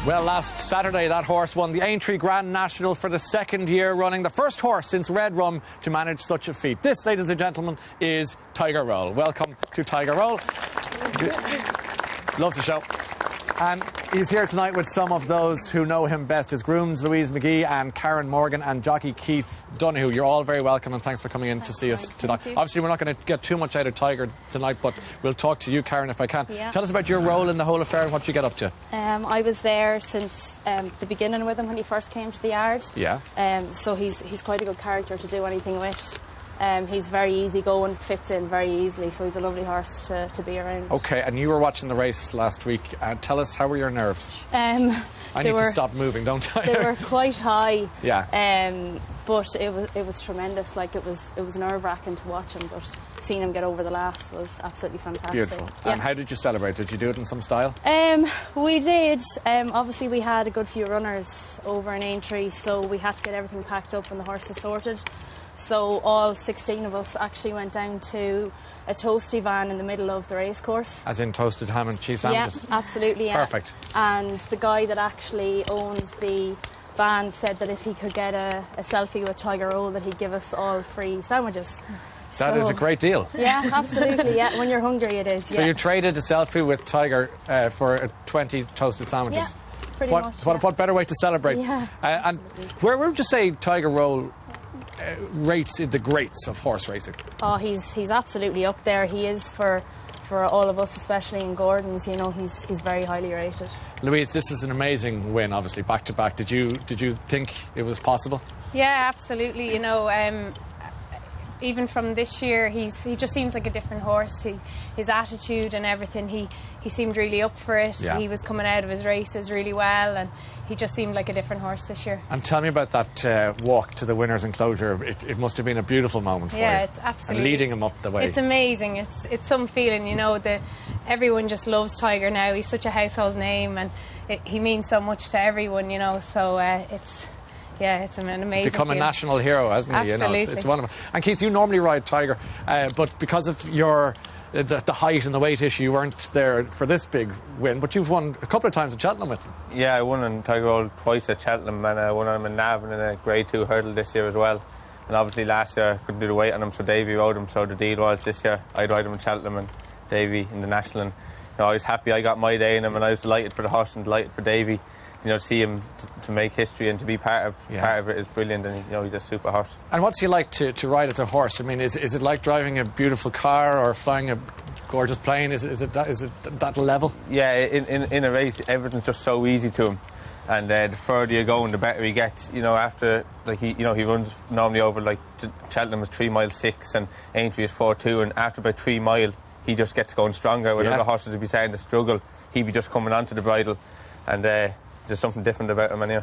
Well, last Saturday, that horse won the Aintree Grand National for the second year running, the first horse since Red Rum to manage such a feat. This, ladies and gentlemen, is Tiger Roll. Welcome to Tiger Roll. Loves the show. And he's here tonight with some of those who know him best. His grooms, Louise McGee and Karen Morgan and jockey Keith Donoghue. You're all very welcome and thanks for coming in to see us tonight. Obviously, we're not going to get too much out of Tiger tonight, but we'll talk to you, Karen, if I can. Yeah. Tell us about your role in the whole affair and what you get up to. I was there since the beginning with him when he first came to the yard. Yeah. So he's quite a good character to do anything with. He's very easygoing, fits in very easily, so he's a lovely horse to be around. OK, and you were watching the race last week. Tell us, how were your nerves? I need to stop moving, don't I? They were quite high. Yeah. But it was tremendous. Like it was nerve-wracking to watch him, but seeing him get over the last was absolutely fantastic. Beautiful. Yeah. And how did you celebrate? Did you do it in some style? We did. Obviously, we had a good few runners over in Aintree, so we had to get everything packed up and the horses sorted. So all 16 of us actually went down to a toasty van in the middle of the racecourse. As in toasted ham and cheese sandwiches? Yeah, absolutely. Yeah. Perfect. And the guy that actually owns the van said that if he could get a selfie with Tiger Roll, that he'd give us all free sandwiches. That is a great deal. Yeah, absolutely. Yeah, when you're hungry, it is. So you traded a selfie with Tiger for 20 toasted sandwiches. Yeah, pretty much. What better way to celebrate? Yeah. And where would you say Tiger Roll rates in the greats of horse racing? Oh, he's absolutely up there. He is for all of us, especially in Gordon's. You know, he's very highly rated. Louise, this was an amazing win, obviously, back to back. Did you think it was possible? Yeah, absolutely. You know, even from this year, he just seems like a different horse. His attitude and everything, he seemed really up for it. Yeah. He was coming out of his races really well, and he just seemed like a different horse this year. And tell me about that walk to the winner's enclosure. It must have been a beautiful moment for you. Yeah, it's absolutely. And leading him up the way. It's amazing. It's some feeling, you know, that everyone just loves Tiger now. He's such a household name, and he means so much to everyone, you know, so it's an amazing Become a national hero, hasn't he? Absolutely. You know, it's wonderful. And Keith, you normally ride Tiger, but because of the height and the weight issue, you weren't there for this big win, but you've won a couple of times at Cheltenham with him. Yeah, I won on Tiger Roll twice at Cheltenham, and I won on him in Navan in a Grade 2 hurdle this year as well. And obviously last year I couldn't do the weight on him, so Davy rode him, so the deal was this year I'd ride him in Cheltenham and Davy in the National. And you know, I was happy I got my day in him, and I was delighted for the horse and delighted for Davy. You know, to see him to make history and to be part of it is brilliant, and you know, he's a super horse. And what's he like to ride as a horse? I mean, is it like driving a beautiful car or flying a gorgeous plane? Is it that level? Yeah, in a race, everything's just so easy to him, and the further you go and the better he gets. You know, after he runs normally over like Cheltenham is 3 miles 6 and Aintree is 4.2, and after about 3 mile he just gets going stronger. When other horses would be starting to struggle, he'd be just coming onto the bridle, and there's something different about him anyway.